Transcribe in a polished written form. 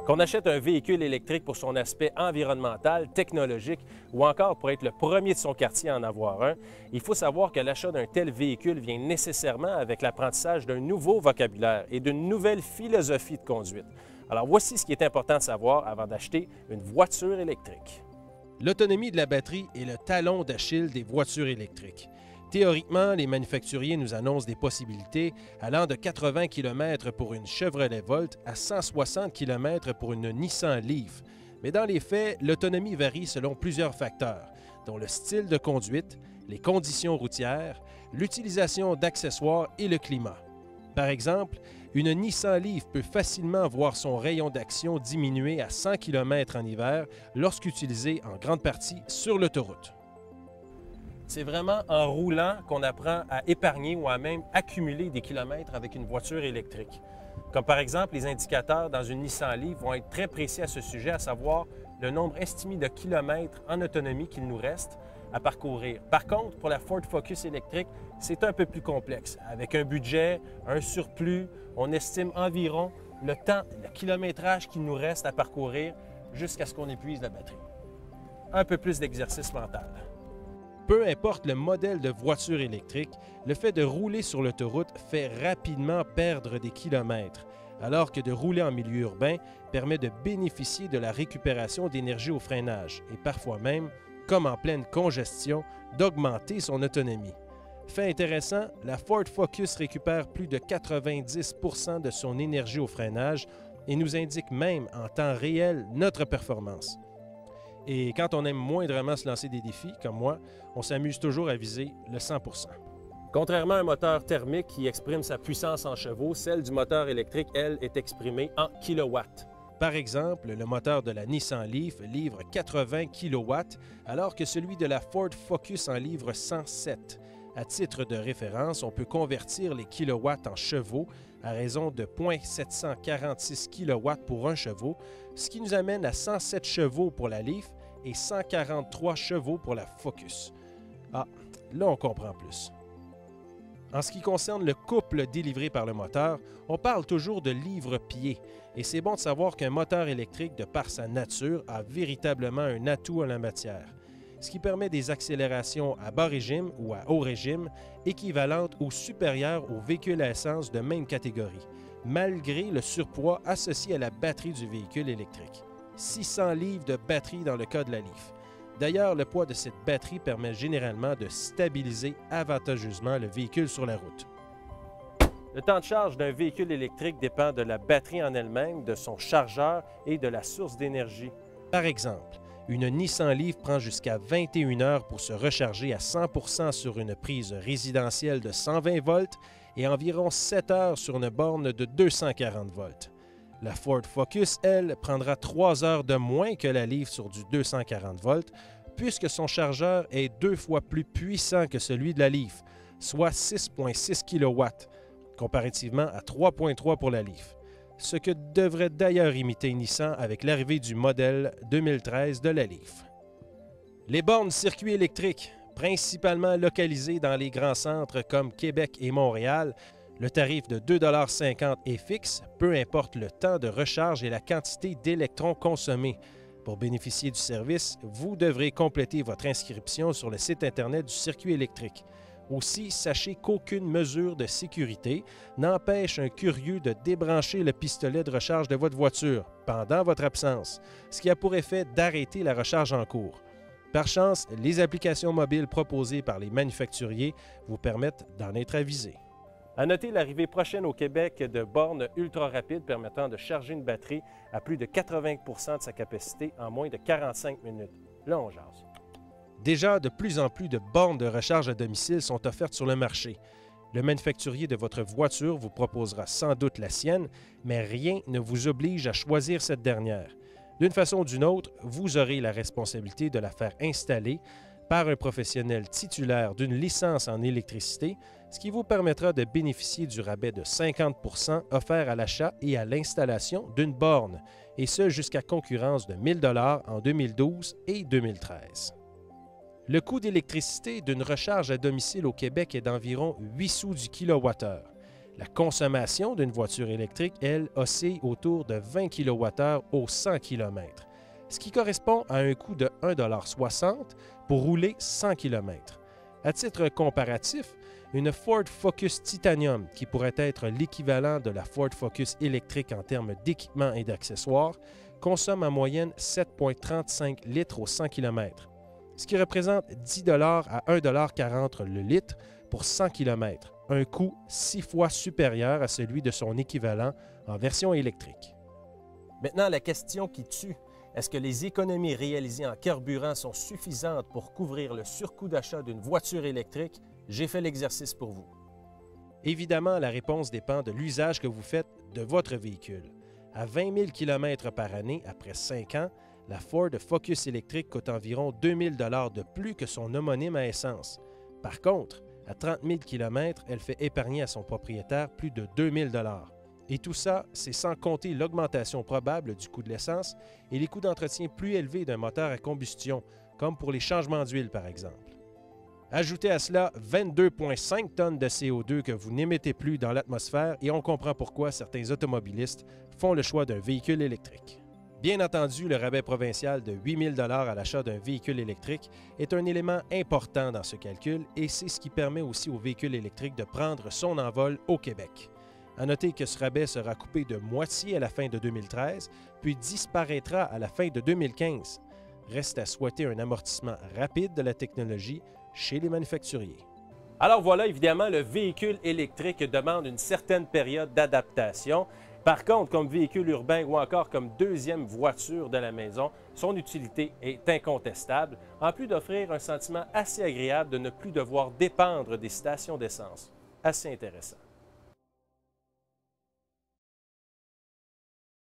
Qu'on achète un véhicule électrique pour son aspect environnemental, technologique ou encore pour être le premier de son quartier à en avoir un, il faut savoir que l'achat d'un tel véhicule vient nécessairement avec l'apprentissage d'un nouveau vocabulaire et d'une nouvelle philosophie de conduite. Alors voici ce qui est important de savoir avant d'acheter une voiture électrique. L'autonomie de la batterie est le talon d'Achille des voitures électriques. Théoriquement, les manufacturiers nous annoncent des possibilités allant de 80 km pour une Chevrolet Volt à 160 km pour une Nissan Leaf. Mais dans les faits, l'autonomie varie selon plusieurs facteurs, dont le style de conduite, les conditions routières, l'utilisation d'accessoires et le climat. Par exemple, une Nissan Leaf peut facilement voir son rayon d'action diminuer à 100 km en hiver lorsqu'utilisée en grande partie sur l'autoroute. C'est vraiment en roulant qu'on apprend à épargner ou à même accumuler des kilomètres avec une voiture électrique. Comme par exemple, les indicateurs dans une Nissan Leaf vont être très précis à ce sujet, à savoir le nombre estimé de kilomètres en autonomie qu'il nous reste à parcourir. Par contre, pour la Ford Focus électrique, c'est un peu plus complexe. Avec un budget, un surplus, on estime environ le temps, le kilométrage qu'il nous reste à parcourir jusqu'à ce qu'on épuise la batterie. Un peu plus d'exercice mental. Peu importe le modèle de voiture électrique, le fait de rouler sur l'autoroute fait rapidement perdre des kilomètres, alors que de rouler en milieu urbain permet de bénéficier de la récupération d'énergie au freinage et parfois même, comme en pleine congestion, d'augmenter son autonomie. Fait intéressant, la Ford Focus récupère plus de 90 % de son énergie au freinage et nous indique même en temps réel notre performance. Et quand on aime moindrement se lancer des défis, comme moi, on s'amuse toujours à viser le 100 %. Contrairement à un moteur thermique qui exprime sa puissance en chevaux, celle du moteur électrique, elle, est exprimée en kilowatts. Par exemple, le moteur de la Nissan Leaf livre 80 kW, alors que celui de la Ford Focus en livre 107. À titre de référence, on peut convertir les kilowatts en chevaux à raison de 0,746 kW pour un chevaux, ce qui nous amène à 107 chevaux pour la Leaf et 143 chevaux pour la Focus. Ah, là on comprend plus. En ce qui concerne le couple délivré par le moteur, on parle toujours de livre-pied, et c'est bon de savoir qu'un moteur électrique, de par sa nature, a véritablement un atout en la matière, ce qui permet des accélérations à bas régime ou à haut régime équivalentes ou supérieures aux véhicules à essence de même catégorie, malgré le surpoids associé à la batterie du véhicule électrique. 600 livres de batterie dans le cas de la Leaf. D'ailleurs, le poids de cette batterie permet généralement de stabiliser avantageusement le véhicule sur la route. Le temps de charge d'un véhicule électrique dépend de la batterie en elle-même, de son chargeur et de la source d'énergie. Par exemple, une Nissan Leaf prend jusqu'à 21 heures pour se recharger à 100 % sur une prise résidentielle de 120 volts et environ 7 heures sur une borne de 240 volts. La Ford Focus, elle, prendra 3 heures de moins que la Leaf sur du 240 volts, puisque son chargeur est 2 fois plus puissant que celui de la Leaf, soit 6,6 kW, comparativement à 3,3 pour la Leaf, ce que devrait d'ailleurs imiter Nissan avec l'arrivée du modèle 2013 de la Leaf. Les bornes circuits électriques, principalement localisées dans les grands centres comme Québec et Montréal, le tarif de 2,50 $ est fixe, peu importe le temps de recharge et la quantité d'électrons consommés. Pour bénéficier du service, vous devrez compléter votre inscription sur le site Internet du circuit électrique. Aussi, sachez qu'aucune mesure de sécurité n'empêche un curieux de débrancher le pistolet de recharge de votre voiture pendant votre absence, ce qui a pour effet d'arrêter la recharge en cours. Par chance, les applications mobiles proposées par les manufacturiers vous permettent d'en être avisé. À noter l'arrivée prochaine au Québec de bornes ultra rapides permettant de charger une batterie à plus de 80 % de sa capacité en moins de 45 minutes. Là, on jase. Déjà, de plus en plus de bornes de recharge à domicile sont offertes sur le marché. Le manufacturier de votre voiture vous proposera sans doute la sienne, mais rien ne vous oblige à choisir cette dernière. D'une façon ou d'une autre, vous aurez la responsabilité de la faire installer par un professionnel titulaire d'une licence en électricité, ce qui vous permettra de bénéficier du rabais de 50 % offert à l'achat et à l'installation d'une borne, et ce jusqu'à concurrence de 1 000 $ en 2012 et 2013. Le coût d'électricité d'une recharge à domicile au Québec est d'environ 8 sous du kilowattheure. La consommation d'une voiture électrique, elle, oscille autour de 20 kWh au 100 km, ce qui correspond à un coût de 1,60 $ pour rouler 100 km. À titre comparatif, une Ford Focus Titanium, qui pourrait être l'équivalent de la Ford Focus électrique en termes d'équipement et d'accessoires, consomme en moyenne 7,35 litres au 100 km, ce qui représente 10 $ à 1,40 $ le litre pour 100 km, un coût 6 fois supérieur à celui de son équivalent en version électrique. Maintenant, la question qui tue. Est-ce que les économies réalisées en carburant sont suffisantes pour couvrir le surcoût d'achat d'une voiture électrique? J'ai fait l'exercice pour vous. Évidemment, la réponse dépend de l'usage que vous faites de votre véhicule. À 20 000 km par année, après 5 ans, la Ford Focus électrique coûte environ 2 000 $ de plus que son homonyme à essence. Par contre, à 30 000 km, elle fait épargner à son propriétaire plus de 2 000 $. Et tout ça, c'est sans compter l'augmentation probable du coût de l'essence et les coûts d'entretien plus élevés d'un moteur à combustion, comme pour les changements d'huile par exemple. Ajoutez à cela 22,5 tonnes de CO2 que vous n'émettez plus dans l'atmosphère et on comprend pourquoi certains automobilistes font le choix d'un véhicule électrique. Bien entendu, le rabais provincial de 8 000 $ à l'achat d'un véhicule électrique est un élément important dans ce calcul et c'est ce qui permet aussi au véhicule électrique de prendre son envol au Québec. À noter que ce rabais sera coupé de moitié à la fin de 2013, puis disparaîtra à la fin de 2015. Reste à souhaiter un amortissement rapide de la technologie chez les manufacturiers. Alors voilà, évidemment, le véhicule électrique demande une certaine période d'adaptation. Par contre, comme véhicule urbain ou encore comme deuxième voiture de la maison, son utilité est incontestable, en plus d'offrir un sentiment assez agréable de ne plus devoir dépendre des stations d'essence. Assez intéressant.